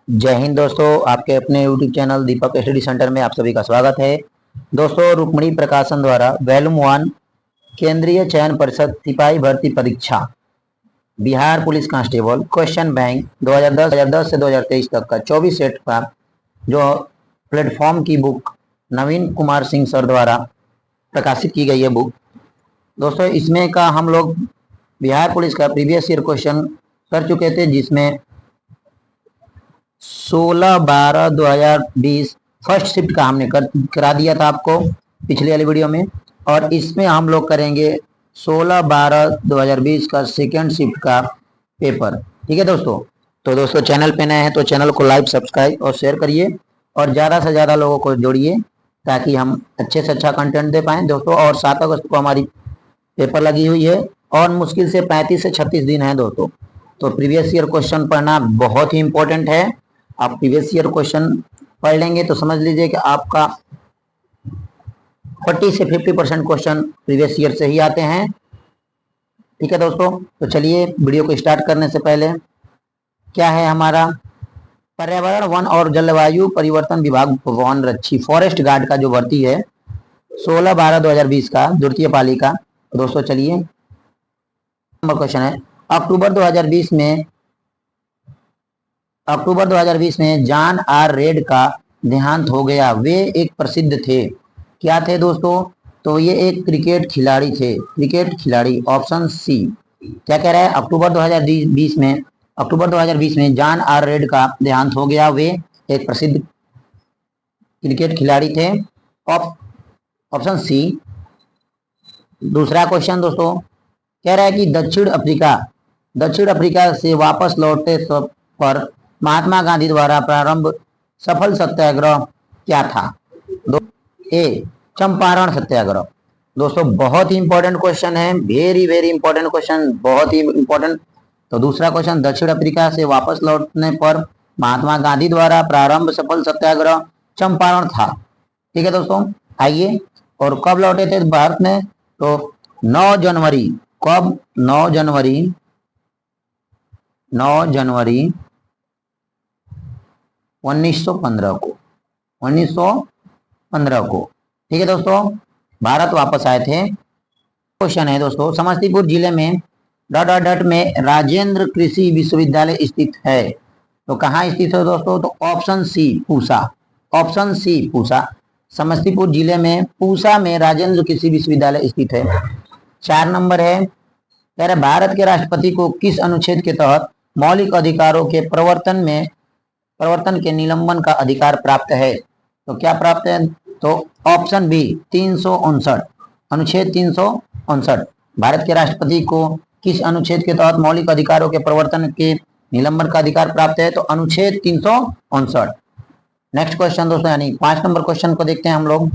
जय हिंद दोस्तों, आपके अपने YouTube चैनल दीपक स्टडी सेंटर में आप सभी का स्वागत है। दोस्तों, रुक्मिणी प्रकाशन द्वारा वॉल्यूम 1 केंद्रीय चयन परिषद सिपाही भर्ती परीक्षा Bihar police constable question bank 2010 से 2023 तक का 24 सेट का जो प्लेटफॉर्म की बुक नवीन कुमार सिंह सर द्वारा प्रकाशित की गई है बुक। दोस्तों, इसमें का हम लोग बिहार पुलिस का प्रीवियस ईयर क्वेश्चन कर चुके थे, जिसमें 16/12/2020 फर्स्ट शिफ्ट का हमने करा दिया था आपको पिछले वाली वीडियो में, और इसमें हम लोग करेंगे 16/12/2020 का सेकेंड शिफ्ट का पेपर। ठीक है दोस्तों। तो दोस्तों, चैनल पे नए हैं तो चैनल को लाइक, सब्सक्राइब और शेयर करिए और ज़्यादा से ज़्यादा लोगों को जोड़िए ताकि हम अच्छे से अच्छा कंटेंट दे पाएँ दोस्तों। और 7 अगस्त को हमारी पेपर लगी हुई है और मुश्किल से 35 से 36 दिन है दोस्तों। तो प्रीवियस ईयर क्वेश्चन पढ़ना बहुत ही इंपॉर्टेंट है। आप प्रीवियस ईयर क्वेश्चन पढ़ लेंगे तो समझ लीजिए कि आपका 40 से 50% क्वेश्चन प्रीवियस ईयर से ही आते हैं। ठीक है दोस्तों। तो चलिए वीडियो को स्टार्ट करने से पहले क्या है हमारा पर्यावरण, वन और जलवायु परिवर्तन विभाग वन रक्षी फॉरेस्ट गार्ड का जो भर्ती है 16/12/2020 का द्वितीय पाली का। दोस्तों चलिए, नंबर क्वेश्चन है अक्टूबर 2020 में जॉन आर रेड का देहांत हो गया। वे एक प्रसिद्ध थे। क्या थे दोस्तों? तो ये एक क्रिकेट खिलाड़ी थे। क्रिकेट खिलाड़ी, ऑप्शन सी। क्या कह रहा है? अक्टूबर 2020 में जॉन आर रेड का देहांत हो गया। वे एक प्रसिद्ध क्रिकेट खिलाड़ी थे। Option C. दूसरा क्वेश्चन दोस्तों कह रहा है कि दक्षिण अफ्रीका से वापस लौटते पर महात्मा गांधी द्वारा प्रारंभ सफल सत्याग्रह क्या था? ए, चंपारण सत्याग्रह। दोस्तों बहुत ही इंपॉर्टेंट क्वेश्चन है, वेरी वेरी इंपॉर्टेंट क्वेश्चन, बहुत ही इंपॉर्टेंट। तो दूसरा क्वेश्चन, दक्षिण अफ्रीका से वापस लौटने पर महात्मा गांधी द्वारा प्रारंभ सफल सत्याग्रह चंपारण था। ठीक है दोस्तों। आइए, और कब लौटे थे भारत में? तो 9 जनवरी। कब? 9 जनवरी 1915 को। ठीक है दोस्तों, भारत वापस आए थे। क्वेश्चन है दोस्तों, समस्तीपुर जिले में डट में राजेंद्र कृषि विश्वविद्यालय स्थित है। तो कहाँ स्थित है दोस्तों? तो option C, Pusa. Option C, Pusa. Samastipur जिले में पूसा में राजेंद्र कृषि विश्वविद्यालय स्थित है। 4 नंबर है, कह रहे भारत के राष्ट्रपति को किस अनुच्छेद के तहत मौलिक अधिकारों के प्रवर्तन के निलंबन का अधिकार प्राप्त है? तो क्या प्राप्त है? तो ऑप्शन बी, 359, अनुच्छेद 359। भारत के राष्ट्रपति को किस अनुच्छेद के तहत मौलिक अधिकारों के प्रवर्तन के निलंबन का अधिकार प्राप्त है? तो अनुच्छेद 359। नेक्स्ट क्वेश्चन दोस्तों, यानी 5 नंबर क्वेश्चन को देखते हैं हम लोग।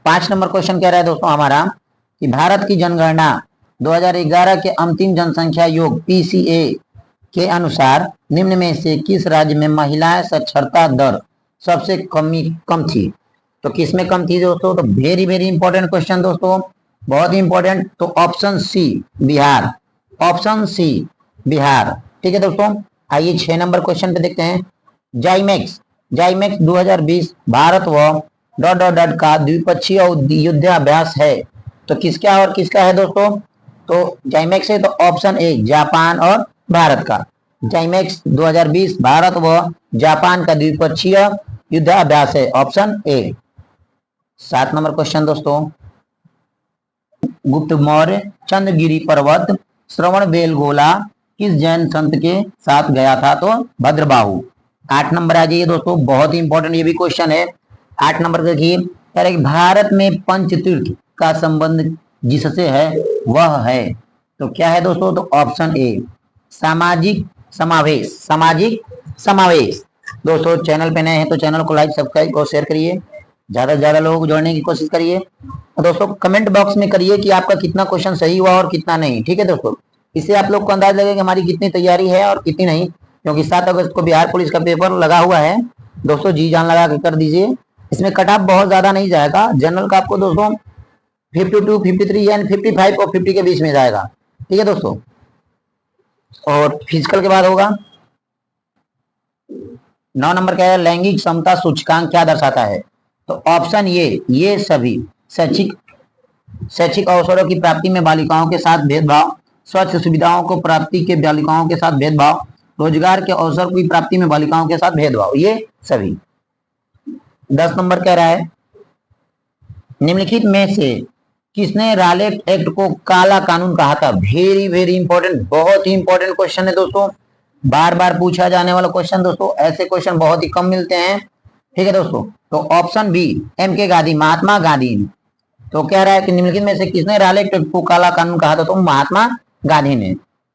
5 नंबर क्वेश्चन कह रहा है दोस्तों हमारा कि भारत की जनगणना 2011 के अंतिम जनसंख्या योग PCA के अनुसार निम्न में से किस राज्य में महिला साक्षरता दर सबसे कम थी? तो किस में कम थी दोस्तों? तो वेरी वेरी इंपॉर्टेंट क्वेश्चन दोस्तों, बहुत ही इंपॉर्टेंट। तो option C, Bihar. Option C, Bihar. ठीक है दोस्तों। आइए 6 नंबर क्वेश्चन पे देखते हैं। जाइमेक्स 2020 भारत व का द्विपक्षीय युद्धाभ्यास है। तो किसका और किसका है दोस्तों? तो जाइमेक्स है तो ऑप्शन ए, जापान और भारत का। जाइमेक्स 2020 भारत व जापान का द्विपक्षीय युद्धाभ्यास है, ऑप्शन ए। 7 नंबर क्वेश्चन दोस्तों, गुप्त मौर्य चंद्रगिरी पर्वत श्रवण बेलगोला किस जैन संत के साथ गया था? तो भद्रबाहु। 8 नंबर आ जाइए दोस्तों, बहुत ही इंपॉर्टेंट ये भी क्वेश्चन है। 8 नंबर देखिए, कह रहे भारत में पंचतीर्थ का संबंध जिससे है वह है। तो क्या है दोस्तों? तो ऑप्शन ए, सामाजिक समावेश। दोस्तों चैनल पे नए हैं तो चैनल को लाइक, सब्सक्राइब और शेयर करिए, ज्यादा से ज्यादा लोगों को जोड़ने की कोशिश करिए। दोस्तों कमेंट बॉक्स में करिए कि आपका कितना क्वेश्चन सही हुआ और कितना नहीं। ठीक है दोस्तों, इससे आप लोग को अंदाज लगेगा कि हमारी कितनी तैयारी है और कितनी नहीं, क्योंकि 7 अगस्त को बिहार पुलिस का पेपर लगा हुआ है दोस्तों। जी जान लगा के कर दीजिए। इसमें कट ऑफ बहुत ज्यादा नहीं जाएगा। जनरल का आपको दोस्तों 52, 53 यानी 55 और 50 के बीच में जाएगा। ठीक है दोस्तों। और फिजिकल के बाद होगा 9 नंबर क्या है, लैंगिक समता सूचकांक क्या दर्शाता है? तो ऑप्शन ये सभी शैक्षिक शैक्षिक अवसरों की प्राप्ति में बालिकाओं के साथ भेदभाव, स्वच्छ सुविधाओं को प्राप्ति के बालिकाओं के साथ भेदभाव, रोजगार के अवसर की प्राप्ति में बालिकाओं के साथ भेदभाव, ये सभी। 10 नंबर कह रहा है, निम्नलिखित में से किसने रालेट एक्ट को काला कानून कहा था? वेरी वेरी इंपॉर्टेंट, बहुत ही इंपॉर्टेंट क्वेश्चन है दोस्तों, बार बार पूछा जाने वाला क्वेश्चन दोस्तों, ऐसे क्वेश्चन बहुत ही कम मिलते हैं। ठीक है दोस्तों, तो option B M.K. Gandhi, Mahatma Gandhi. तो कह रहा है कि निम्नलिखित में से किसने रालेट एक्ट को काला कानून कहा था? तो महात्मा गांधी ने,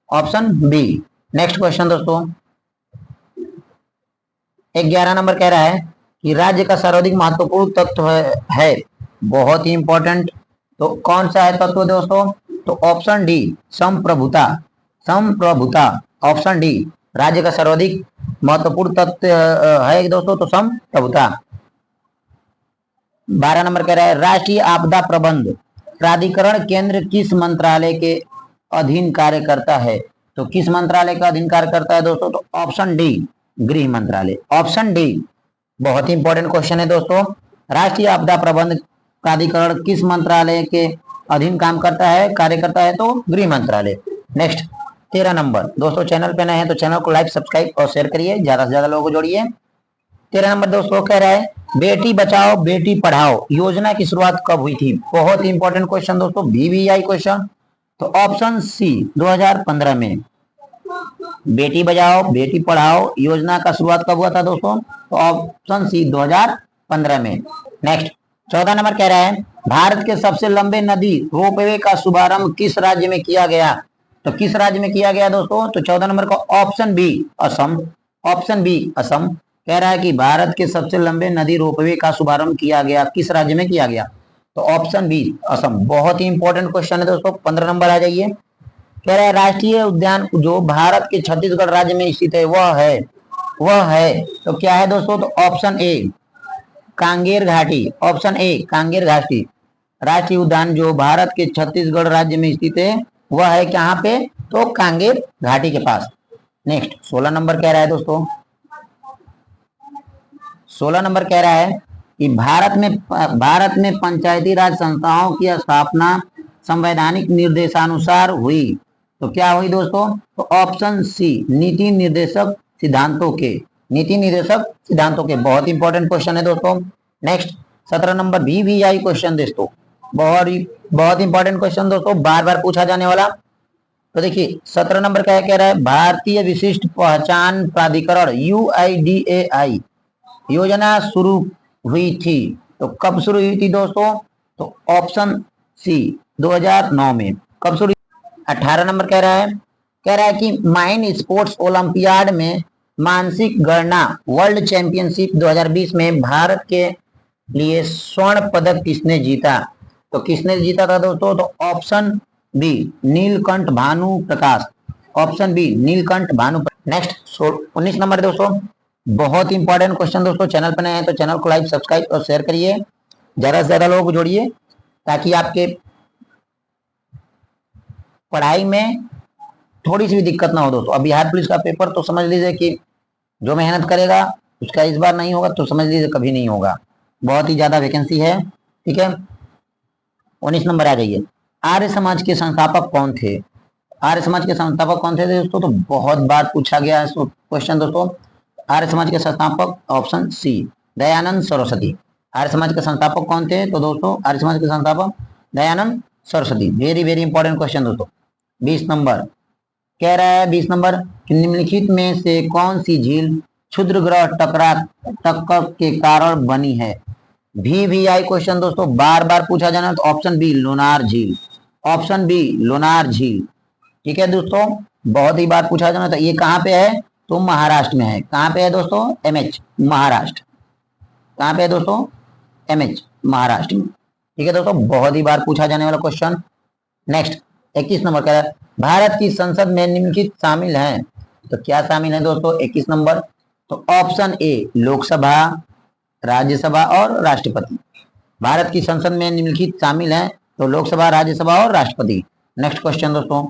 ऑप्शन बी। नेक्स्ट क्वेश्चन दोस्तों, 11 नंबर कह रहा है कि राज्य का सर्वाधिक महत्वपूर्ण तत्व है, बहुत ही इंपॉर्टेंट। तो कौन सा है तत्व दोस्तों? तो ऑप्शन डी संप्रभुता, संप्रभुता, ऑप्शन डी राज्य का सर्वाधिक महत्वपूर्ण तत्व है दोस्तों, तो संप्रभुता। 12 नंबर कह रहा है, राष्ट्रीय आपदा प्रबंध प्राधिकरण केंद्र किस मंत्रालय के अधीन कार्य करता है? तो किस मंत्रालय का अधीन कार्य करता है दोस्तों? तो ऑप्शन डी गृह मंत्रालय, ऑप्शन डी। बहुत ही इंपॉर्टेंट क्वेश्चन है दोस्तों, राष्ट्रीय आपदा प्रबंध प्राधिकरण किस मंत्रालय के अधीन काम करता है, कार्य करता है? तो गृह मंत्रालय। नेक्स्ट 13 नंबर दोस्तों, चैनल पे नए हैं तो चैनल को लाइक सब्सक्राइब और शेयर करिए, ज्यादा से ज्यादा लोगों को जोड़िए। 13 नंबर दोस्तों कह रहा है, बेटी बचाओ बेटी पढ़ाओ योजना की शुरुआत कब हुई थी? बहुत ही इंपॉर्टेंट क्वेश्चन दोस्तों, VVI क्वेश्चन। तो ऑप्शन सी 2015 में। बेटी बचाओ बेटी पढ़ाओ योजना का शुरुआत कब हुआ था दोस्तों? तो ऑप्शन सी 2015 में। नेक्स्ट 14 नंबर कह रहा है, भारत के सबसे लंबे नदी रोपवे का शुभारंभ किस राज्य में किया गया? तो किस राज्य में किया गया दोस्तों? तो 14 नंबर का option B Assam, option B Assam. कह रहा है कि भारत के सबसे लंबे नदी रोपवे का शुभारंभ किया गया, किस राज्य में किया गया? तो ऑप्शन बी असम। बहुत ही इंपॉर्टेंट क्वेश्चन है दोस्तों। 15 नंबर आ जाइए, कह रहा है राष्ट्रीय उद्यान जो भारत के छत्तीसगढ़ राज्य में स्थित है वह है तो क्या है दोस्तों? तो ऑप्शन ए कांगेर घाटी, ऑप्शन ए कांगेर घाटी। राष्ट्रीय उद्यान जो भारत के छत्तीसगढ़ राज्य में स्थित है वह है कहाँ पे? तो कांगेर घाटी के पास। नेक्स्ट 16 नंबर कह रहा है दोस्तों, 16 नंबर कह रहा है कि भारत में पंचायती राज संस्थाओं की स्थापना संवैधानिक निर्देशानुसार हुई, तो क्या हुई दोस्तों? तो ऑप्शन सी नीति निर्देशक सिद्धांतों के, नीति निर्देशक सिद्धांतों के। बहुत इंपॉर्टेंट क्वेश्चन है दोस्तों। नेक्स्ट 17 नंबर VVI क्वेश्चन दोस्तों, बहुत इंपॉर्टेंट क्वेश्चन दोस्तों, बार बार पूछा जाने वाला। तो देखिए 17 नंबर क्या कह रहा है, भारतीय विशिष्ट पहचान प्राधिकरण UIDAI योजना शुरू हुई थी, तो कब शुरू हुई थी दोस्तों? तो ऑप्शन सी 2009 में। कब शुरू? 18 नंबर कह रहा है कि माइन स्पोर्ट्स ओलंपियाड में मानसिक गणना वर्ल्ड चैंपियनशिप 2020 में भारत के लिए स्वर्ण पदक किसने जीता? तो किसने जीता था दोस्तों? तो option B Neelakantha Bhanu Prakash, option B Neelakantha Bhanu. Next 19 number दोस्तों, बहुत इंपॉर्टेंट क्वेश्चन दोस्तों, चैनल पर नए हैं तो चैनल को लाइक सब्सक्राइब और शेयर करिए, ज्यादा से ज्यादा लोगों को जोड़िए ताकि आपके पढ़ाई में थोड़ी सी भी दिक्कत ना हो दोस्तों। अब बिहार पुलिस का पेपर तो समझ लीजिए कि जो मेहनत करेगा उसका इस बार नहीं होगा तो समझ लीजिए कभी नहीं होगा, बहुत ही ज्यादा वैकेंसी है। ठीक है, 19 नंबर आ जाइए, आर्य समाज के संस्थापक कौन थे? आर्य समाज के संस्थापक कौन थे दोस्तों? तो बहुत बार पूछा गया है क्वेश्चन दोस्तों। आर्य समाज के संस्थापक ऑप्शन सी दयानंद सरस्वती। आर्य समाज के संस्थापक कौन थे? तो दोस्तों आर्य समाज के संस्थापक Dayanand Saraswati. Very very important question दोस्तों। 20 नंबर कह रहा है, 20 नंबर निम्नलिखित में से कौन सी झील क्षुद्र ग्रह टक्कर के कारण बनी है? VVI क्वेश्चन दोस्तों, बार बार पूछा जाना, तो ऑप्शन बी लोनार झील, ऑप्शन बी लोनार झील। ठीक है दोस्तों, बहुत ही बार पूछा जाना, तो ये कहाँ पे है? तो महाराष्ट्र में है। कहाँ पे है दोस्तों? MH महाराष्ट्र। कहाँ पे है दोस्तों? MH महाराष्ट्र में। ठीक है दोस्तों, बहुत ही बार पूछा जाने वाला क्वेश्चन। नेक्स्ट 21 नंबर कह रहा है, भारत की संसद में निम्नलिखित शामिल हैं, तो क्या शामिल है दोस्तों? 21 नंबर, तो ऑप्शन ए लोकसभा, राज्यसभा और राष्ट्रपति। भारत की संसद में निम्नलिखित शामिल हैं, तो लोकसभा, राज्यसभा और राष्ट्रपति। नेक्स्ट क्वेश्चन दोस्तों,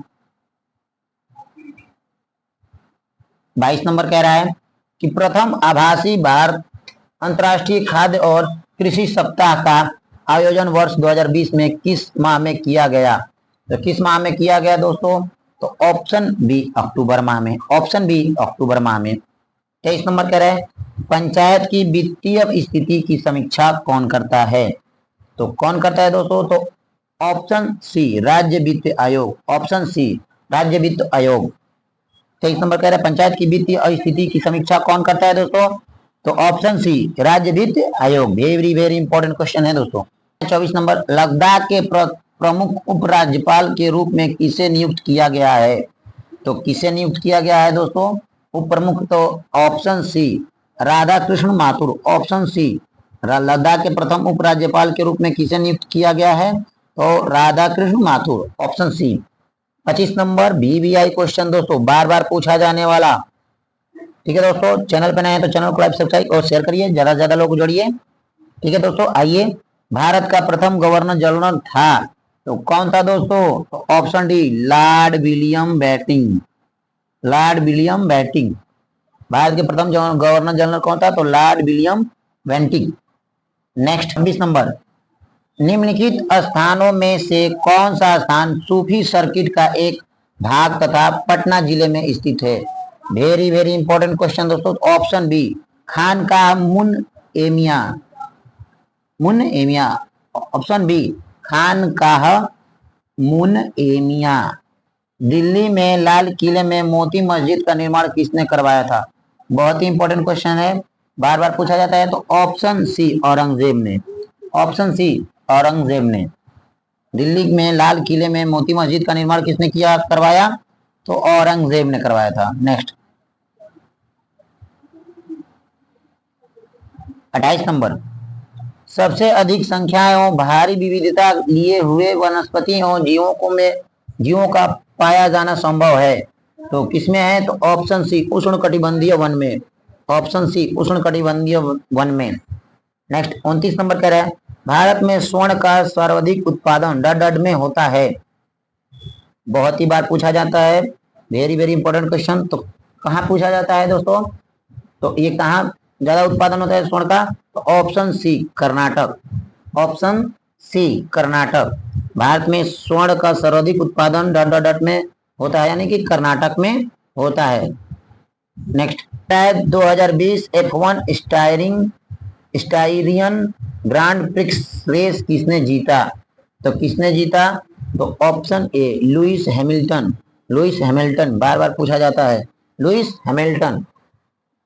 22 नंबर कह रहा है कि प्रथम आभासी भारत अंतर्राष्ट्रीय खाद्य और कृषि सप्ताह का आयोजन वर्ष 2020 में किस माह में किया गया? तो किस माह में किया गया दोस्तों? तो ऑप्शन बी अक्टूबर माह में, ऑप्शन बी अक्टूबर माह में। 23 नंबर कह रहे हैं पंचायत की वित्तीय स्थिति की समीक्षा कौन करता है? तो कौन करता है दोस्तों? तो ऑप्शन सी राज्य वित्त आयोग, ऑप्शन सी राज्य वित्त आयोग। 23 नंबर कह रहा है पंचायत की वित्तीय स्थिति की समीक्षा कौन करता है दोस्तों? तो ऑप्शन सी राज्य वित्त आयोग। वेरी वेरी इंपॉर्टेंट क्वेश्चन है दोस्तों। 24 नंबर लद्दाख के प्रमुख उपराज्यपाल के रूप में किसे नियुक्त किया गया है? तो किसे नियुक्त किया गया है दोस्तों उप प्रमुख? तो option C Radha Krishna Mathur, option C Ladakh के प्रथम उपराज्यपाल के रूप में किसे नियुक्त किया गया है? तो Radha Krishna Mathur, option C. 25 number VVI question दोस्तों, बार बार पूछा जाने वाला। ठीक है दोस्तों, चैनल पर नए हैं तो चैनल को लाइक सब्सक्राइब और शेयर करिए, ज्यादा से ज्यादा लोग जोड़िए। ठीक है दोस्तों, आइए। भारत का प्रथम गवर्नर जनरल था तो कौन था दोस्तों? तो option D Lord William Bentinck, Lord William Bentinck. Bharat के प्रथम गवर्नर जनरल कौन था? तो Lord William Bentinck. Next 26 number निम्नलिखित स्थानों में से कौन सा स्थान सूफी सर्किट का एक भाग तथा पटना जिले में स्थित है? वेरी वेरी इंपॉर्टेंट क्वेश्चन दोस्तों। ऑप्शन बी खानकाह मुनएमिया, मुनएमिया, ऑप्शन बी खानकाह मुनएमिया। दिल्ली में लाल किले में मोती मस्जिद का निर्माण किसने करवाया था? बहुत ही इंपॉर्टेंट क्वेश्चन है, बार बार पूछा जाता है। तो ऑप्शन सी औरंगजेब ने, ऑप्शन सी औरंगजेब ने। दिल्ली में लाल किले में मोती मस्जिद का निर्माण किसने किया, करवाया? तो औरंगजेब ने करवाया था। नेक्स्ट 28 नंबर सबसे अधिक संख्या एवं भारी विविधता लिए हुए वनस्पति एवं जीवों का पाया जाना संभव है तो किसमें है? तो ऑप्शन सी उष्णकटिबंधीय वन में, ऑप्शन सी उष्णकटिबंधीय वन में। नेक्स्ट 29 नंबर कह रहा है भारत में स्वर्ण का सर्वाधिक उत्पादन डड में होता है। बहुत ही बार पूछा जाता है, वेरी वेरी इंपॉर्टेंट क्वेश्चन। तो कहाँ पूछा जाता है दोस्तों? तो ये कहाँ ज्यादा उत्पादन होता है स्वर्ण का? तो option C Karnataka, option C Karnataka. Bharat में स्वर्ण का सर्वाधिक उत्पादन डट में होता है, यानी कि कर्नाटक में होता है। Next 2020 F1 Styrian Grand Prix race किसने जीता? तो किसने जीता? तो option A Lewis Hamilton, Lewis Hamilton, बार बार पूछा जाता है, लुइस हैमिल्टन।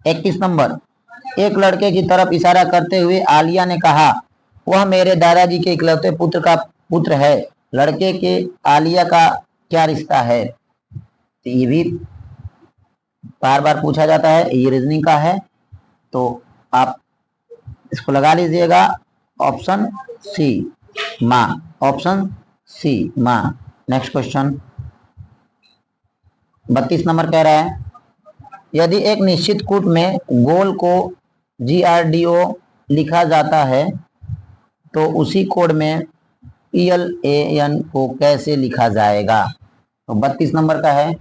21 नंबर एक लड़के की तरफ इशारा करते हुए आलिया ने कहा वह मेरे दादाजी के इकलौते पुत्र है। लड़के के आलिया का क्या रिश्ता है? तो ये भी बार बार पूछा जाता है, ये रीजनिंग का है तो आप इसको लगा लीजिएगा। ऑप्शन सी माँ, ऑप्शन सी माँ। नेक्स्ट क्वेश्चन 32 नंबर कह रहा है यदि एक निश्चित कूट में गोल को GRDO लिखा जाता है तो उसी कोड में PLAN को कैसे लिखा जाएगा? तो 32 नंबर का है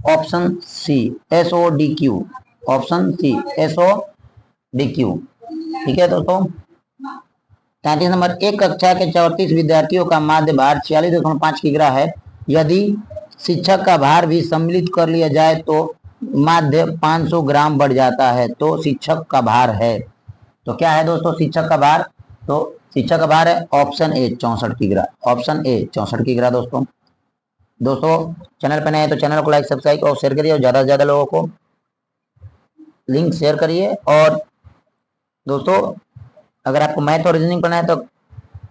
option C SODQ, option C SODQ। ठीक है दोस्तों। 33 नंबर एक कक्षा के 34 विद्यार्थियों का माध्य भार 46.5 किग्रा है। यदि शिक्षक का भार भी सम्मिलित कर लिया जाए तो माध्य 500 ग्राम बढ़ जाता है तो शिक्षक का भार है। तो क्या है दोस्तों शिक्षक का भार? तो शिक्षक का भार है ऑप्शन ए 64 किग्रा, ऑप्शन ए 64 किग्रा। दोस्तों चैनल पर नए हैं तो चैनल को लाइक सब्सक्राइब और शेयर करिए और ज्यादा से ज्यादा लोगों को लिंक शेयर करिए। और दोस्तों अगर आपको मैथ और रीजनिंग पढ़ना है तो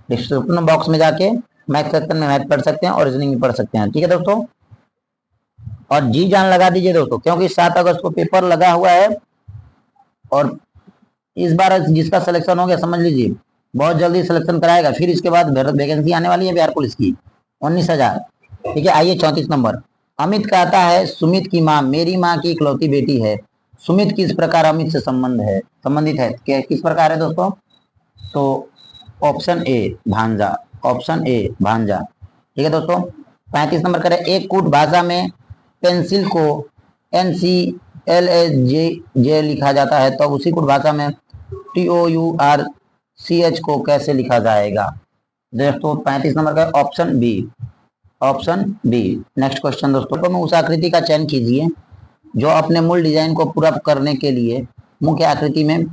डिस्क्रिप्शन बॉक्स में जाके मैथ सेक्शन में मैथ पढ़ सकते हैं और रीजनिंग भी पढ़ सकते हैं। ठीक है दोस्तों, और जी जान लगा दीजिए दोस्तों, क्योंकि 7 अगस्त को पेपर लगा हुआ है और इस बार जिसका सिलेक्शन हो गया समझ लीजिए बहुत जल्दी सिलेक्शन कराएगा। फिर इसके बाद वैकेंसी आने वाली है बिहार पुलिस की 19,000। ठीक है, आइए 34 नंबर अमित कहता है सुमित की माँ मेरी माँ की इकलौती बेटी है। सुमित किस प्रकार अमित से संबंधित है? किस प्रकार है दोस्तों? तो ऑप्शन ए भांजा, ऑप्शन ए भांजा। ठीक है दोस्तों। 35 नंबर करें एक कूट भाषा में पेंसिल को LHJ लिखा जाता है, तो उसी कुछ भाषा में TOURCH को कैसे लिखा जाएगा? दोस्तों 35 नंबर का option B, option B. Next question दोस्तों, में उस आकृति का चयन कीजिए जो अपने मूल डिजाइन को पूरा करने के लिए मुख्य आकृति में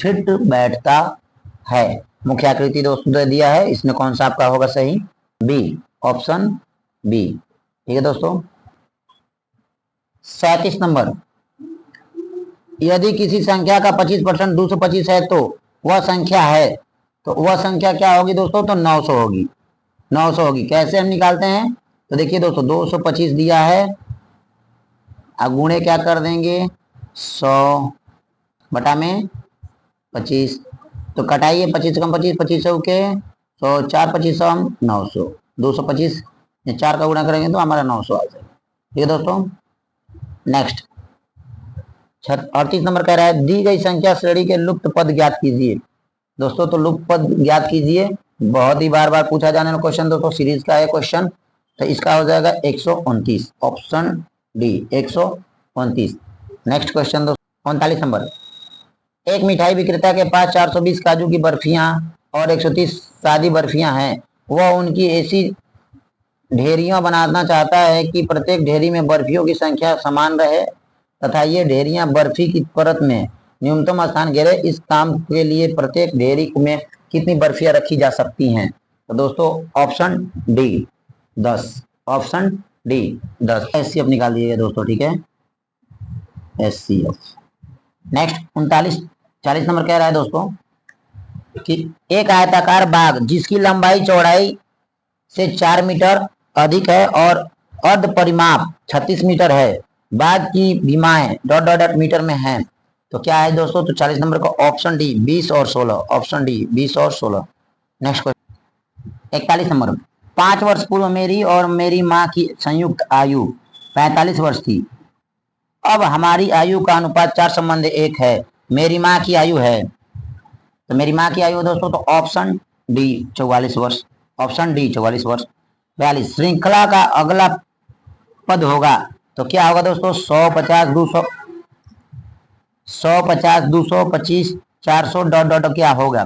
फिट बैठता है। मुख्य आकृति दोस्तों दे दिया है, इसमें कौन सा आपका होगा सही? B, option B. ठीक है दोस्तों। 37 नंबर, यदि किसी संख्या का 25% 225 है तो वह संख्या है, तो वह संख्या क्या होगी दोस्तों? तो 900 होगी, 900 होगी। कैसे हम निकालते हैं? तो देखिए दोस्तों 225 दिया है, अब गुणे क्या कर देंगे? 100 बटा में 25, तो कटाइए 25 से कम 25, 25 सौ के 100, 4 25 हम 900, 225 4 का गुणा करेंगे तो हमारा 900 आ जाएगा। ठीक है दोस्तों। नेक्स्ट 38 नंबर कह रहा है, दी गई संख्या श्रेणी के लुप्त पद ज्ञात कीजिए। दोस्तों तो लुप्त पद ज्ञात कीजिए, बहुत ही बार बार पूछा जाने वाला क्वेश्चन दोस्तों, सीरीज का है क्वेश्चन, तो इसका हो जाएगा 129, ऑप्शन डी 129। नेक्स्ट क्वेश्चन दोस्तों 39 नंबर, एक मिठाई विक्रेता के पास 420 काजू की बर्फियां और 130 सादी बर्फियां हैं। वह उनकी ऐसी ढेरियां बनाना चाहता है कि प्रत्येक ढेरी में बर्फियों की संख्या समान रहे तथा ये ढेरियां बर्फी की परत में न्यूनतम स्थान घेरे। इस काम के लिए प्रत्येक ढेरी में कितनी बर्फियां रखी जा सकती हैं? तो दोस्तों option D 10, option D 10। SCF निकाल दीजिएगा दोस्तों, ठीक है, SCF। नेक्स्ट 40 नंबर कह रहा है दोस्तों कि एक आयताकार बाग जिसकी लंबाई चौड़ाई से 4 मीटर अधिक है और अर्ध परिमाप 36 मीटर है, बाग की भीमाएं ... मीटर में हैं, तो क्या है दोस्तों? तो 40 नंबर का ऑप्शन डी 20 और 16, ऑप्शन डी 20 और 16। नेक्स्ट क्वेश्चन 41 नंबर, 5 वर्ष पूर्व मेरी और मेरी माँ की संयुक्त आयु 45 वर्ष थी। अब हमारी आयु का अनुपात 4:1 है। मेरी माँ की आयु है, तो मेरी माँ की आयु दोस्तों तो ऑप्शन डी 44 वर्ष, ऑप्शन डी 44 वर्ष। 42, श्रृंखला का अगला पद होगा, तो क्या होगा दोस्तों? 150 200 150 225 400 ... क्या होगा?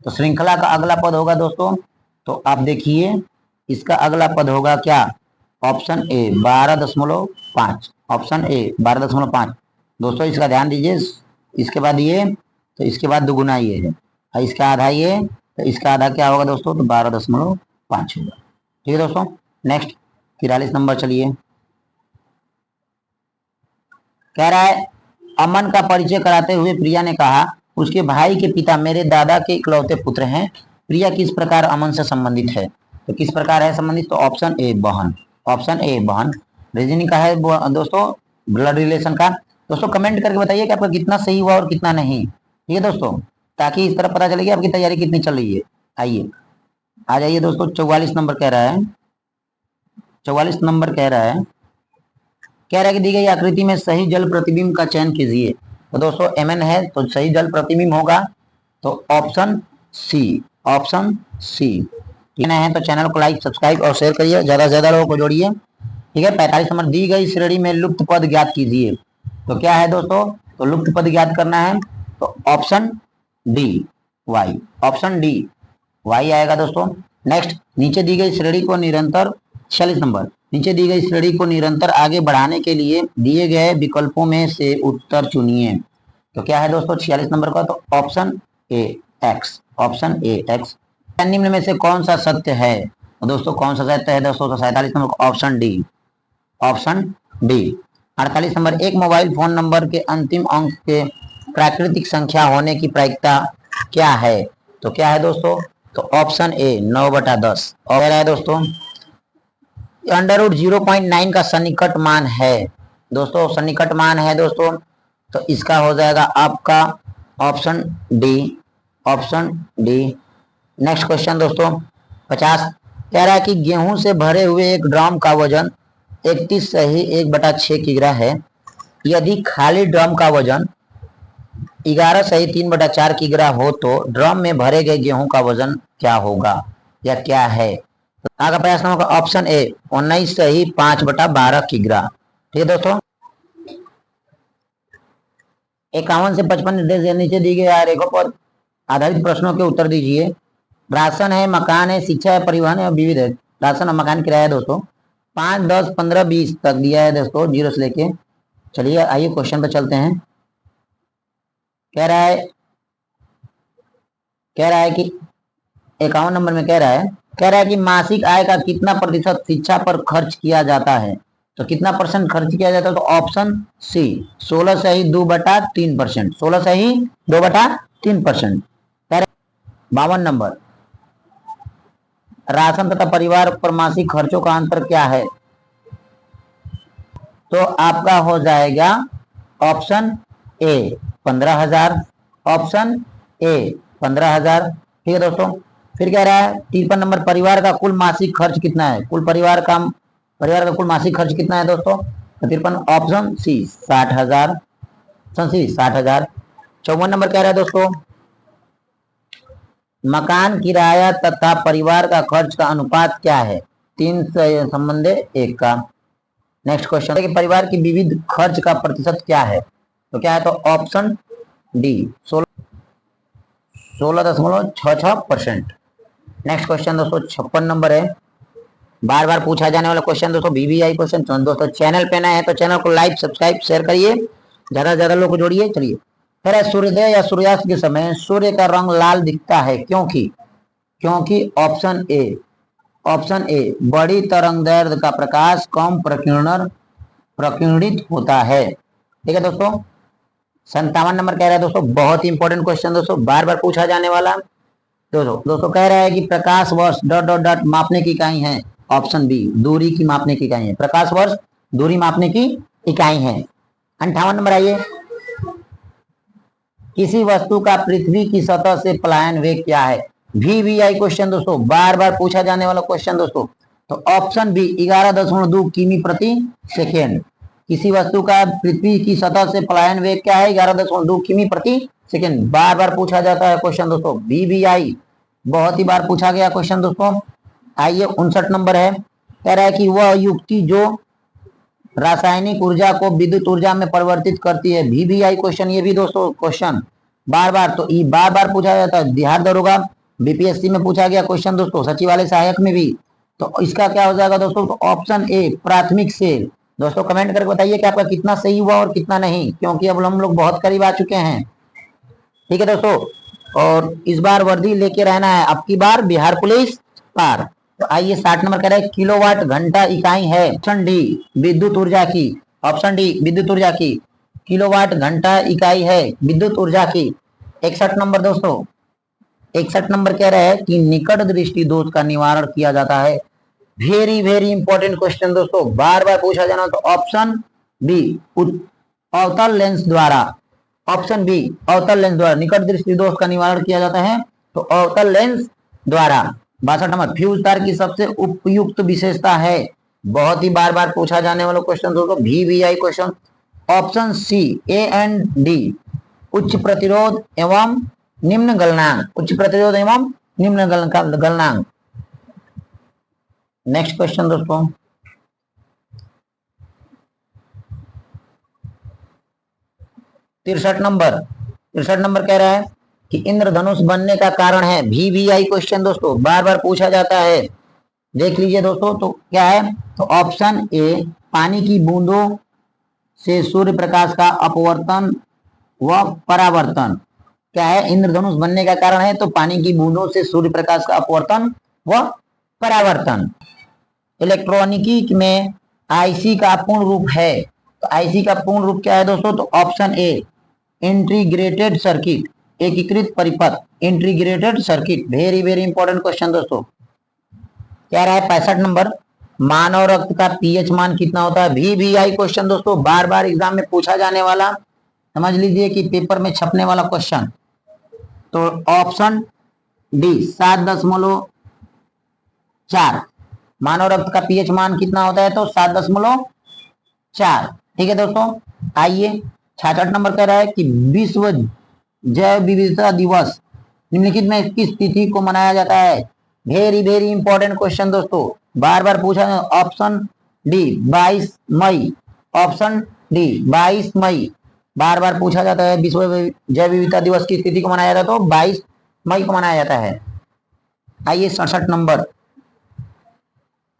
तो श्रृंखला का अगला पद होगा दोस्तों, तो आप देखिए इसका अगला पद होगा क्या? Option A 12.5, option A 12.5। दोस्तों इसका ध्यान दीजिए, इसके बाद ये, तो इसके बाद दुगुना ये है, और इसका आधा ये, तो इसका आधा क्या होगा दोस्तों? तो 12.5 होगा। ठीक है दोस्तों। नेक्स्ट 43 नंबर, चलिए कह रहा है, अमन का परिचय कराते हुए प्रिया ने कहा, उसके भाई के पिता मेरे दादा के इकलौते पुत्र हैं। प्रिया किस प्रकार अमन से संबंधित है? तो किस प्रकार है संबंधित? तो ऑप्शन ए बहन, ऑप्शन ए बहन। रीजनिंग का है दोस्तों, ब्लड रिलेशन का। दोस्तों कमेंट करके बताइए कि आपका कितना सही हुआ और कितना नहीं। ठीक है दोस्तों, ताकि इस तरह पता चलेगी आपकी तैयारी कितनी चल रही है। आइए आ जाइए दोस्तों, 44 नंबर कह रहा है, 44 नंबर कह रहा है कि दी गई आकृति में सही जल प्रतिबिंब का चयन कीजिए। तो दोस्तों MN है, तो सही जल प्रतिबिंब होगा तो ऑप्शन सी, ऑप्शन सी। ठीक है, तो चैनल को लाइक सब्सक्राइब और शेयर करिए, ज्यादा से ज्यादा लोगों को जोड़िए। ठीक है। 45 नंबर, दी गई श्रेणी में लुप्त पद ज्ञात कीजिए। तो क्या है दोस्तों? तो लुप्त पद ज्ञात करना है, तो option D Y, option D Y आएगा दोस्तों। नेक्स्ट, नीचे दी गई श्रेणी को निरंतर 46 नंबर, नीचे दी गई श्रेणी को निरंतर आगे बढ़ाने के लिए दिए गए विकल्पों में से उत्तर चुनिए। तो क्या है दोस्तों 46 नंबर का? तो option A x, option A x. निम्न में से कौन सा सत्य है? तो दोस्तों कौन सा सत्य है दोस्तों? तो 47 नंबर का option D, option D. 48 number, एक मोबाइल फोन नंबर के अंतिम अंक के प्राकृतिक संख्या होने की प्रायिकता क्या है? तो क्या है दोस्तों? तो ऑप्शन ए 9/10। और है दोस्तों √0.9 का सन्निकट मान है। दोस्तों सन्निकट मान है दोस्तों, तो इसका हो जाएगा आपका option D, option D. Next question दोस्तों 50 कह रहा है कि गेहूं से भरे हुए एक ड्रम का वजन 31 सही 1/6 किग्रा है। यदि खाली ड्रम का वजन 11 सही 3/4 किग्रा हो तो ड्रम में भरे गए गेहूं का वजन क्या होगा या क्या है? तो आगे प्रश्न होगा ऑप्शन ए 19 सही 5/12 किग्रा। ठीक है दोस्तों। 51 से 55 निर्देश नीचे दी गई आरेखों पर आधारित प्रश्नों के उत्तर दीजिए। राशन है, मकान है, शिक्षा है, परिवहन है और विविध है। राशन और मकान किराया दोस्तों 5, 10, 15, 20 तक दिया है दोस्तों, 0 से लेके। चलिए आइए क्वेश्चन पर चलते हैं। कह रहा है कि 51 नंबर में कह रहा है कि मासिक आय का कितना प्रतिशत शिक्षा पर खर्च किया जाता है। तो कितना परसेंट खर्च किया जाता है? तो ऑप्शन सी 16/2/3%। 16/2/3%। 52 नंबर, राशन तथा परिवार पर मासिक खर्चों का अंतर क्या है? तो आपका हो जाएगा ऑप्शन ए 15,000। Option A 15,000। ठीक है दोस्तों। फिर कह रहा है 53 नंबर, परिवार का कुल मासिक खर्च कितना है? परिवार का कुल मासिक खर्च कितना है दोस्तों? 53 option C 60,000। Option C 60,000। 54 number कह रहा है दोस्तों, मकान किराया तथा परिवार का खर्च का अनुपात क्या है? 3 से संबंध 1 का। नेक्स्ट क्वेश्चन है कि परिवार की विविध खर्च का प्रतिशत क्या है? तो क्या है? तो ऑप्शन डी 16.66%। नेक्स्ट क्वेश्चन दोस्तों 56 नंबर है, बार बार पूछा जाने वाला क्वेश्चन दोस्तों, VVI क्वेश्चन। दोस्तों चैनल पे नए हैं तो चैनल को लाइक सब्सक्राइब शेयर करिए, ज्यादा से ज्यादा लोग को जोड़िए। चलिए, फिर सूर्योदय या सूर्यास्त के समय सूर्य का रंग लाल दिखता है क्योंकि ऑप्शन ए बड़ी तरंगदैर्घ्य का प्रकाश कम प्रकीर्णित होता है। ठीक है दोस्तों। 57 नंबर कह रहा है दोस्तों, बहुत ही इंपॉर्टेंट क्वेश्चन दोस्तों, बार बार पूछा जाने वाला। दोस्तों कह रहा है कि प्रकाश वर्ष डॉट मापने की इकाई है। ऑप्शन बी दूरी की मापने की इकाई है। प्रकाश वर्ष दूरी मापने की इकाई है। 58 नंबर आइए, किसी वस्तु का पृथ्वी की सतह से पलायन वेग क्या है? VVI क्वेश्चन दोस्तों, बार बार पूछा जाने वाला क्वेश्चन दोस्तों। तो ऑप्शन बी 11.2 किमी प्रति सेकेंड। किसी वस्तु का पृथ्वी की सतह से पलायन वेग क्या है? 11.2 किमी प्रति सेकेंड। बार बार पूछा जाता है क्वेश्चन दोस्तों, VVI बहुत ही बार पूछा गया क्वेश्चन दोस्तों। आइए 59 नंबर है, कह रहा है कि वह युक्ति जो रासायनिक ऊर्जा को विद्युत ऊर्जा में परिवर्तित करती है। VVI क्वेश्चन, ये भी दोस्तों क्वेश्चन बार बार पूछा जाता है। बिहार दरोगा BPSC में पूछा गया क्वेश्चन दोस्तों, सचिवालय सहायक में भी। तो इसका क्या हो जाएगा दोस्तों? तो ऑप्शन ए प्राथमिक सेल। दोस्तों कमेंट करके बताइए कि आपका कितना सही हुआ और कितना नहीं, क्योंकि अब हम लोग बहुत करीब आ चुके हैं। ठीक है दोस्तों, और इस बार वर्दी लेके रहना है, अब की बार बिहार पुलिस पार। तो आइए 60 नंबर कह रहा है किलोवाट घंटा इकाई है। ऑप्शन डी विद्युत ऊर्जा की। ऑप्शन डी विद्युत ऊर्जा की। किलोवाट घंटा इकाई है विद्युत ऊर्जा की। 61 नंबर दोस्तों, 61 नंबर कह रहा है कि निकट दृष्टि दोष का निवारण किया जाता है। वेरी वेरी इंपॉर्टेंट क्वेश्चन दोस्तों, बार बार पूछा जाना। तो ऑप्शन बी अवतल लेंस द्वारा। ऑप्शन बी अवतल लेंस द्वारा निकट दृष्टि दोष का निवारण किया जाता है, तो अवतल लेंस द्वारा। 62 नंबर, फ्यूज तार की सबसे उपयुक्त विशेषता है। बहुत ही बार बार पूछा जाने वाला क्वेश्चन दोस्तों, VVI question. Option C A and D उच्च प्रतिरोध एवं निम्न गलनांक। उच्च प्रतिरोध एवं निम्न गलनांक। नेक्स्ट क्वेश्चन दोस्तों, तिरसठ नंबर कह रहा है कि इंद्रधनुष बनने का कारण है। VVI क्वेश्चन दोस्तों, बार बार पूछा जाता है, देख लीजिए दोस्तों। तो क्या है? तो ऑप्शन ए पानी की बूंदों से सूर्य प्रकाश का अपवर्तन व परावर्तन। क्या है? इंद्रधनुष बनने का कारण है तो पानी की बूंदों से सूर्य प्रकाश का अपवर्तन व परावर्तन। इलेक्ट्रॉनिकी में IC का पूर्ण रूप है, तो IC का पूर्ण रूप क्या है दोस्तों? तो ऑप्शन ए इंटीग्रेटेड सर्किट, एकीकृत परिपथ, integrated circuit. Very very important question दोस्तों। क्या रहा है 65 नंबर, मानव रक्त का pH मान कितना होता है? VVI क्वेश्चन दोस्तों, बार बार एग्जाम में पूछा जाने वाला, समझ लीजिए कि पेपर में छपने वाला क्वेश्चन। तो ऑप्शन डी 7.4 मानव रक्त का pH मान कितना होता है? तो 7.4। ठीक है दोस्तों। आइए 66 नंबर कह रहा है कि विश्व जैव विविधता दिवस निम्नलिखित में किस तिथि को मनाया जाता है? वेरी वेरी इंपॉर्टेंट क्वेश्चन दोस्तों, बार बार पूछा। ऑप्शन डी 22 मई। ऑप्शन डी 22 मई। बार बार पूछा जाता है। विश्व जैव विविधता दिवस की तिथि को मनाया जाता है तो 22 मई को मनाया जाता है। आइए 67 नंबर,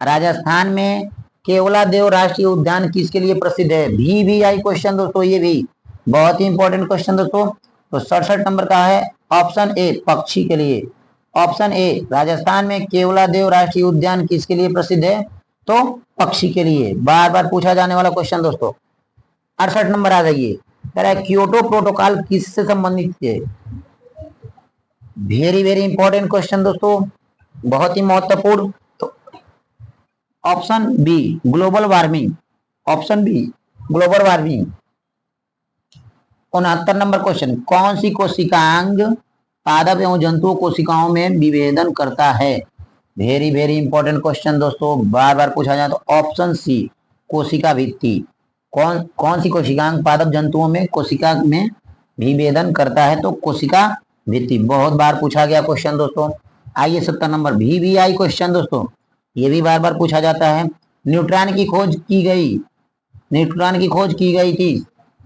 राजस्थान में केवलादेव राष्ट्रीय उद्यान किसके लिए प्रसिद्ध है? VVI क्वेश्चन दोस्तों, ये भी बहुत ही इंपॉर्टेंट क्वेश्चन दोस्तों। तो 67 नंबर का है ऑप्शन ए, पक्षी के लिए। ऑप्शन ए, राजस्थान में केवलादेव राष्ट्रीय उद्यान किसके लिए प्रसिद्ध है? तो पक्षी के लिए। बार बार पूछा जाने वाला क्वेश्चन दोस्तों। 68 नंबर आ जाइए, कह रहा है क्योटो प्रोटोकॉल किससे संबंधित है? वेरी वेरी इंपॉर्टेंट क्वेश्चन दोस्तों, बहुत ही महत्वपूर्ण। तो option B, global warming. Option B, global warming. 69 number question, कौन सी कोशिकांग पादप एवं जंतुओं कोशिकाओं में विभेदन करता है? वेरी वेरी इंपॉर्टेंट क्वेश्चन दोस्तों, बार बार पूछा जाए तो ऑप्शन सी, कोशिका भित्ति। कौन कौन सी कोशिकांग पादप जंतुओं में कोशिका में विभेदन करता है? तो कोशिका भित्ति। बहुत बार पूछा गया क्वेश्चन दोस्तों। आइए 70 नंबर, VVI क्वेश्चन दोस्तों, ये भी बार बार पूछा जाता है। न्यूट्रॉन की खोज की गई, न्यूट्रॉन की खोज की गई थी।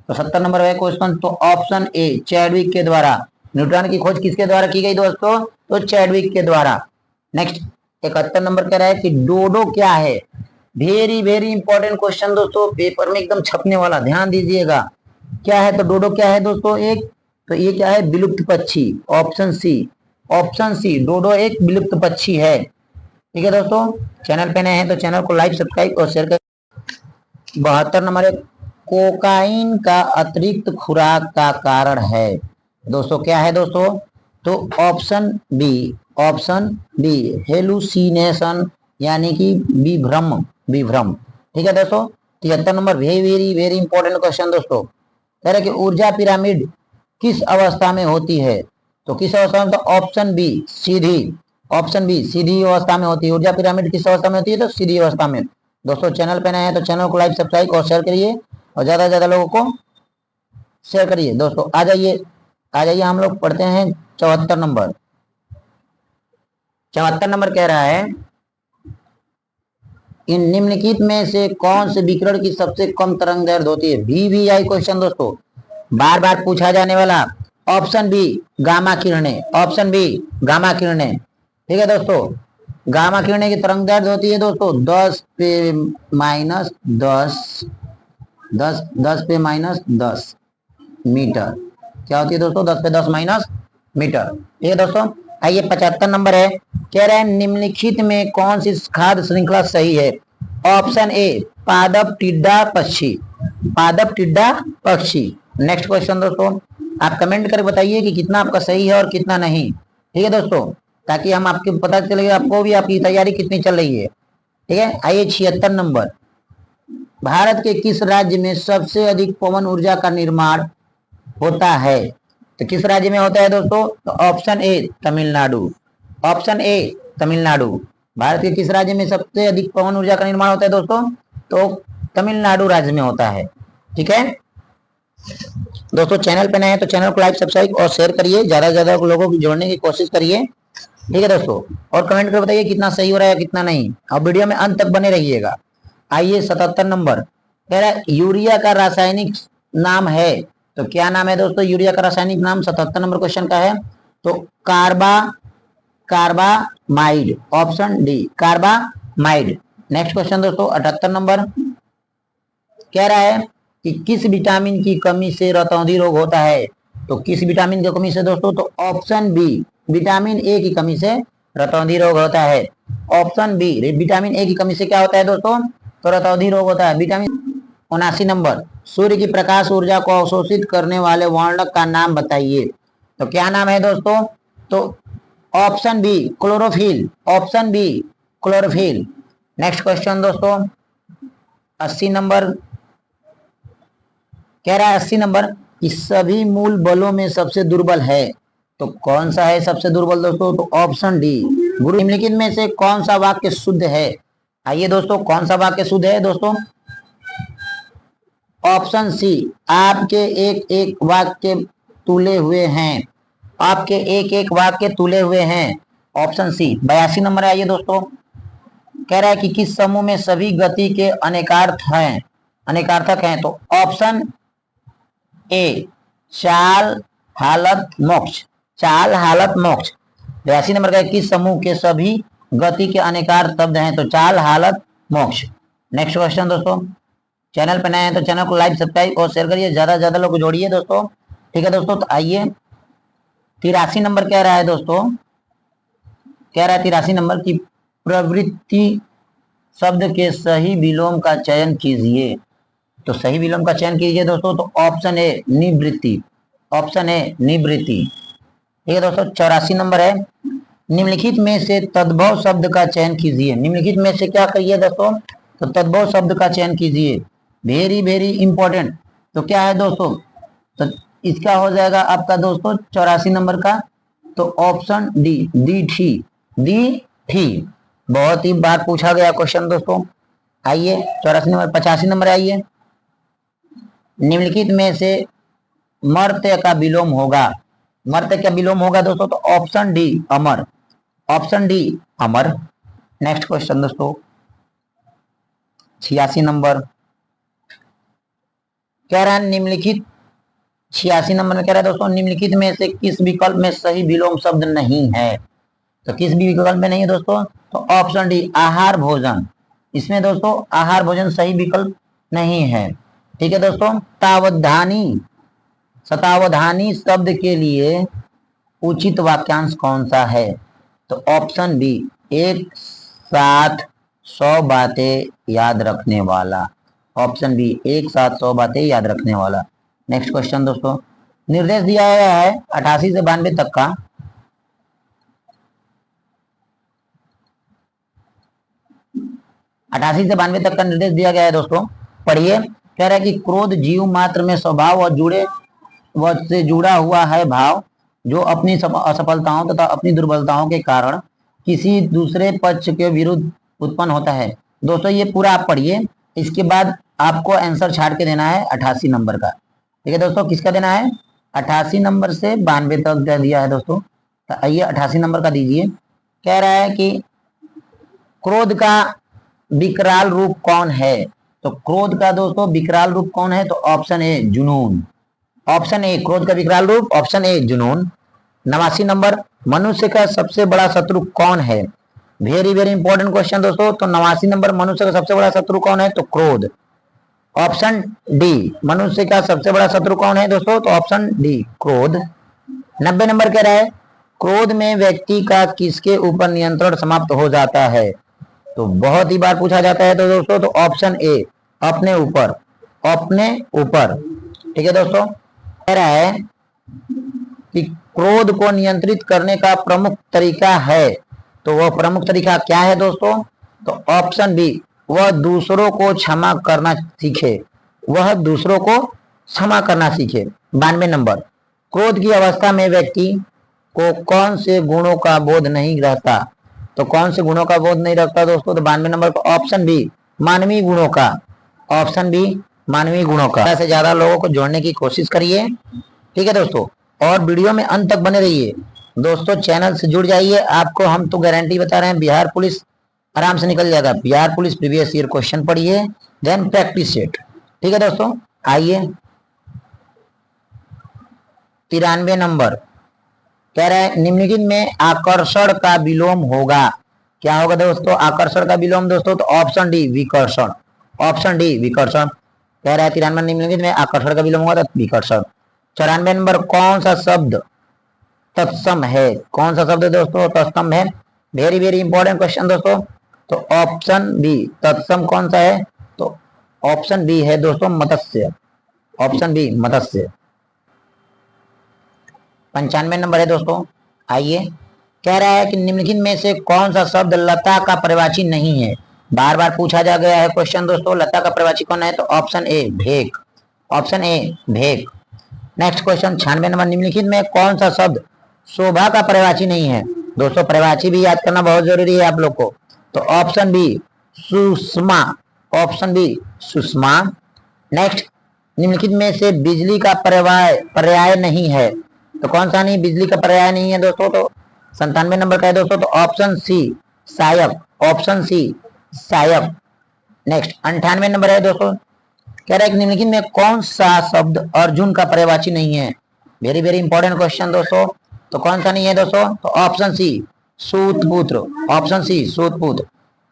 तो 70 नंबर है क्वेश्चन, तो ऑप्शन ए, चैडविक के द्वारा। न्यूट्रॉन की खोज किसके द्वारा की गई दोस्तों? तो चैडविक के द्वारा। नेक्स्ट 71 नंबर कह रहा है कि डोडो क्या है? वेरी वेरी इंपॉर्टेंट क्वेश्चन दोस्तों, पेपर में एकदम छपने वाला, ध्यान दीजिएगा। क्या है? तो डोडो क्या है दोस्तों? एक तो ये क्या है? विलुप्त पक्षी। ऑप्शन सी, ऑप्शन सी, डोडो एक विलुप्त पक्षी है। ठीक है दोस्तों, चैनल पे नए हैं तो चैनल को लाइक, सब्सक्राइब और शेयर करें। 72 नंबर है, कोकाइन का अतिरिक्त खुराक का कारण है दोस्तों, क्या है दोस्तों? तो option B, option B, hallucination, यानी कि विभ्रम, विभ्रम। ठीक है दोस्तों। 73 number, very very very important question दोस्तों, कह रहे कि ऊर्जा पिरामिड किस अवस्था में होती है? तो किस अवस्था में? तो ऑप्शन बी, सीधी। ऑप्शन बी, सीधी अवस्था में होती है। ऊर्जा पिरामिड किस अवस्था में होती है? तो सीधी अवस्था में। दोस्तों चैनल पे नए हैं तो चैनल को लाइक, सब्सक्राइब और शेयर करिए और ज्यादा से ज्यादा लोगों को शेयर करिए। दोस्तों आ जाइए, आ जाइए, हम लोग पढ़ते हैं 74 नंबर। 74 नंबर कह रहा है, इन निम्नलिखित में से कौन से विकिरण की सबसे कम तरंग दैर्ध्य होती है? VVI क्वेश्चन दोस्तों, बार बार पूछा जाने वाला। ऑप्शन बी, गामा किरणें। ऑप्शन बी, गामा किरणें। ठीक है दोस्तों, गामा किरणें की तरंग दैर्ध्य होती है दोस्तों 10 पे माइनस 10, 10 पे माइनस 10 मीटर। क्या होती है दोस्तों? 10 पे 10 माइनस मीटर। ठीक है दोस्तों। आइए 75 नंबर है, कह रहे हैं निम्नलिखित में कौन सी खाद्य श्रृंखला सही है? ऑप्शन ए, पादप टिड्डा पक्षी। पादप टिड्डा पक्षी। नेक्स्ट क्वेश्चन दोस्तों, आप कमेंट करके बताइए कि कितना आपका सही है और कितना नहीं। ठीक है दोस्तों, ताकि हम आपके पता चलेगा आपको भी आपकी तैयारी कितनी चल रही है। ठीक है। आइए 76 नंबर, भारत के किस राज्य में सबसे अधिक पवन ऊर्जा का निर्माण होता है? तो किस राज्य में होता है दोस्तों? तो option A, Tamil Nadu. Option A, Tamil Nadu. Bharat के किस राज्य में सबसे अधिक पवन ऊर्जा का निर्माण होता है दोस्तों? तो तमिलनाडु राज्य में होता है। ठीक है दोस्तों, चैनल पे नए हैं तो चैनल को लाइक, सब्सक्राइब और शेयर करिए, ज्यादा से ज्यादा लोगों को जोड़ने की कोशिश करिए। ठीक है दोस्तों, और कमेंट कर बताइए कितना सही हो रहा है कितना नहीं, और वीडियो में अंत तक बने रहिएगा। आइए 77 नंबर, कह रहा है यूरिया का रासायनिक नाम है। तो क्या नाम है दोस्तों यूरिया का रासायनिक नाम? 77 नंबर क्वेश्चन का है। तो carbamide. Option D, carbamide. Next question दोस्तों 78 नंबर, कह रहा है कि किस विटामिन की कमी से रतौंधी रोग होता है? तो किस विटामिन की कमी से दोस्तों? तो ऑप्शन बी, विटामिन ए की कमी से रतौंधी रोग होता है। ऑप्शन बी, विटामिन ए की कमी से क्या होता है दोस्तों? तो रतौंधी रोग होता है। विटामिन 79 नंबर, सूर्य की प्रकाश ऊर्जा को अवशोषित करने वाले वर्णक का नाम बताइए। तो क्या नाम है दोस्तों? तो option B, chlorophyll. Option B, chlorophyll. Next question दोस्तों 80 नंबर, कह रहा है 80 नंबर, कि सभी मूल बलों में सबसे दुर्बल है। तो कौन सा है सबसे दुर्बल दोस्तों? तो ऑप्शन डी, गुरु। निम्नलिखित में से कौन सा वाक्य शुद्ध है? आइए दोस्तों, कौन सा वाक्य शुद्ध है दोस्तों? ऑप्शन सी, आपके एक एक वाक्य तुले हुए हैं। आपके एक एक वाक्य तुले हुए हैं। Option C. 82 नंबर आइए दोस्तों, कह रहा है कि किस समूह में सभी गति के अनेकार्थ हैं, अनेकार्थक हैं? तो ऑप्शन ए चाल हालत मोक्ष, चाल हालत मोक्ष। 82 नंबर का किस समूह के सभी गति के अनेकार शब्द हैं? तो चाल हालत मोक्ष। नेक्स्ट क्वेश्चन दोस्तों, चैनल पर नए हैं तो चैनल को लाइक सब्सक्राइब और शेयर करिए, ज्यादा से ज्यादा लोग जोड़िए दोस्तों। ठीक है दोस्तों, तो आइए 83 नंबर कह रहा है दोस्तों, कह रहा है 83 नंबर की प्रवृत्ति शब्द के सही विलोम का चयन कीजिए। तो सही विलोम का चयन कीजिए दोस्तों, तो ऑप्शन ए निवृत्ति, ऑप्शन ए निवृत्ति। ठीक है दोस्तों, 84 नंबर है, निम्नलिखित में से तद्भव शब्द का चयन कीजिए। निम्नलिखित में से क्या करिए दोस्तों? तो तद्भव शब्द का चयन कीजिए, वेरी वेरी इंपॉर्टेंट। तो क्या है दोस्तों? तो इसका हो जाएगा आपका दोस्तों 84 नंबर का, तो ऑप्शन डी, दी थी, दी थी। बहुत ही बार पूछा गया क्वेश्चन दोस्तों। आइए 84 नंबर, 85 नंबर आइए, निम्नलिखित में से मर्त्य का विलोम होगा, मर्त्य का विलोम होगा दोस्तों, तो ऑप्शन डी अमर, ऑप्शन डी अमर। नेक्स्ट क्वेश्चन दोस्तों 86 नंबर कह रहा है निम्नलिखित, 86 नंबर में कह रहा है दोस्तों, निम्नलिखित में से किस विकल्प में सही विलोम शब्द नहीं है? तो किस भी विकल्प में नहीं है दोस्तों? तो ऑप्शन डी आहार भोजन। इसमें दोस्तों आहार भोजन सही विकल्प नहीं है। ठीक है दोस्तों, सावधानी, शतावधानी शब्द के लिए उचित वाक्यांश कौन सा है? तो ऑप्शन बी, एक साथ 100 बातें याद रखने वाला, ऑप्शन बी, एक साथ 100 बातें याद रखने वाला। नेक्स्ट क्वेश्चन दोस्तों, निर्देश दिया गया है 88 से 92 तक का, 88 से 92 तक का निर्देश दिया गया है दोस्तों, पढ़िए। कह रहा है कि क्रोध जीव मात्र में स्वभाव और जुड़े व से जुड़ा हुआ है भाव, जो अपनी असफलताओं तथा अपनी दुर्बलताओं के कारण किसी दूसरे पक्ष के विरुद्ध उत्पन्न होता है। दोस्तों ये पूरा आप पढ़िए, इसके बाद आपको आंसर छाट के देना है 88 नंबर का। ठीक है दोस्तों, किसका देना है? 88 नंबर से 92 तक दिया है दोस्तों। तो आइए 88 नंबर का दीजिए। कह रहा है कि क्रोध का विकराल रूप कौन है? तो क्रोध का दोस्तों विकराल रूप कौन है? तो ऑप्शन ए जुनून, ऑप्शन ए क्रोध का विकराल रूप, ऑप्शन ए जुनून। 89 नंबर, मनुष्य का सबसे बड़ा शत्रु कौन है? वेरी वेरी इंपॉर्टेंट क्वेश्चन दोस्तों। तो 89 नंबर, मनुष्य का सबसे बड़ा शत्रु कौन है? तो क्रोध, ऑप्शन डी। मनुष्य का सबसे बड़ा शत्रु कौन है दोस्तों? तो ऑप्शन डी क्रोध। 90 नंबर कह रहा है क्रोध में व्यक्ति का किसके ऊपर नियंत्रण समाप्त हो जाता है? तो बहुत ही बार पूछा जाता है तो दोस्तों, तो ऑप्शन ए अपने ऊपर, अपने ऊपर। ठीक है दोस्तों, कह रहा है कि क्रोध को नियंत्रित करने का प्रमुख तरीका है, तो वह प्रमुख तरीका क्या है दोस्तों? तो ऑप्शन बी, वह दूसरों को क्षमा करना सीखे, वह दूसरों को क्षमा करना सीखे। 92 नंबर, क्रोध की अवस्था में व्यक्ति को कौन से गुणों का बोध नहीं रहता? तो कौन से गुणों का बोध नहीं रखता दोस्तों? तो 92 नंबर को ऑप्शन बी मानवीय गुणों का, ऑप्शन बी मानवीय गुणों का। ज्यादा से ज्यादा लोगों को जोड़ने की कोशिश करिए। ठीक है दोस्तों, और वीडियो में अंत तक बने रहिए दोस्तों। चैनल से जुड़ जाइए, आपको हम तो गारंटी बता रहे हैं बिहार पुलिस आराम से निकल जाएगा। Bihar police previous year question पढ़िए, देन प्रैक्टिस सेट। ठीक है दोस्तों, आइए 93 नंबर कह रहा है निम्नलिखित में आकर्षण का विलोम होगा। क्या होगा दोस्तों आकर्षण का विलोम दोस्तों? तो ऑप्शन डी विकर्षण, ऑप्शन डी विकर्षण। कह रहा है 93 निम्नलिखित में आकर्षण का विलोम होगा तो विकर्षण। 94 नंबर, कौन सा शब्द तत्सम है? कौन सा शब्द दोस्तों तत्सम है? वेरी वेरी इंपॉर्टेंट क्वेश्चन दोस्तों। तो ऑप्शन बी तत्सम कौन सा है? तो ऑप्शन बी है दोस्तों मत्स्य, ऑप्शन बी मत्स्य। 95 नंबर है दोस्तों, आइए। कह रहा है कि निम्नलिखित में से कौन सा शब्द लता का पर्यायवाची नहीं है? बार बार पूछा जा गया है क्वेश्चन दोस्तों, लता का पर्यायवाची कौन है? तो ऑप्शन ए भेक, ऑप्शन ए भेक। नेक्स्ट क्वेश्चन 96 नंबर, निम्नलिखित में कौन सा शब्द शोभा का पर्यायवाची नहीं है? दोस्तों पर्यायवाची भी याद करना बहुत जरूरी है आप लोग को। तो option B Sushma, option B Sushma. Next, निम्नलिखित में से बिजली का पर्याय नहीं है? तो कौन सा नहीं बिजली का पर्याय नहीं है दोस्तों? तो 97 नंबर का है दोस्तों, तो ऑप्शन सी सहायक, ऑप्शन सी सहायक। नेक्स्ट 98 नंबर है दोस्तों, कह रहा है कि निम्नलिखित में कौन सा शब्द अर्जुन का पर्यायवाची नहीं है। वेरी वेरी इंपॉर्टेंट क्वेश्चन दोस्तों। तो कौन सा नहीं है दोस्तों? तो ऑप्शन सी सूतपुत्र, ऑप्शन सी सूतपुत्र।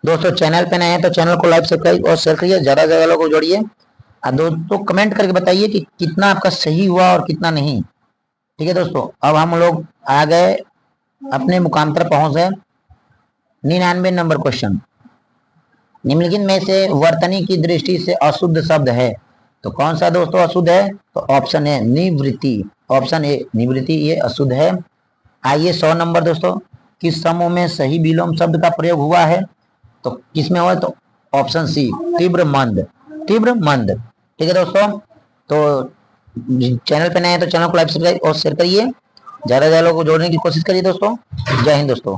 दोस्तों चैनल पे नए हैं तो चैनल को लाइक सब्सक्राइब और शेयर करिए, ज्यादा से ज्यादा लोगों को जोड़िए। दोस्तों कमेंट करके बताइए कि कितना आपका सही हुआ और कितना नहीं। ठीक है दोस्तों, अब हम लोग आ गए अपने मुकाम पर पहुंच गए 99 नंबर क्वेश्चन। निम्नलिखित में से वर्तनी की दृष्टि से अशुद्ध शब्द है तो कौन सा दोस्तों अशुद्ध है? तो ऑप्शन है निवृत्ति, ऑप्शन ए निवृत्ति, ये अशुद्ध है। आइए 100 नंबर दोस्तों, किस समूह में सही विलोम शब्द का प्रयोग हुआ है? तो किसमें हुआ? तो ऑप्शन सी तीव्र मंद, तीव्र मंद। ठीक है दोस्तों, तो चैनल पे नए हैं तो चैनल को लाइक सब्सक्राइब और शेयर करिए, ज्यादा से ज्यादा लोगों को जोड़ने की कोशिश करिए दोस्तों। जय हिंद दोस्तों।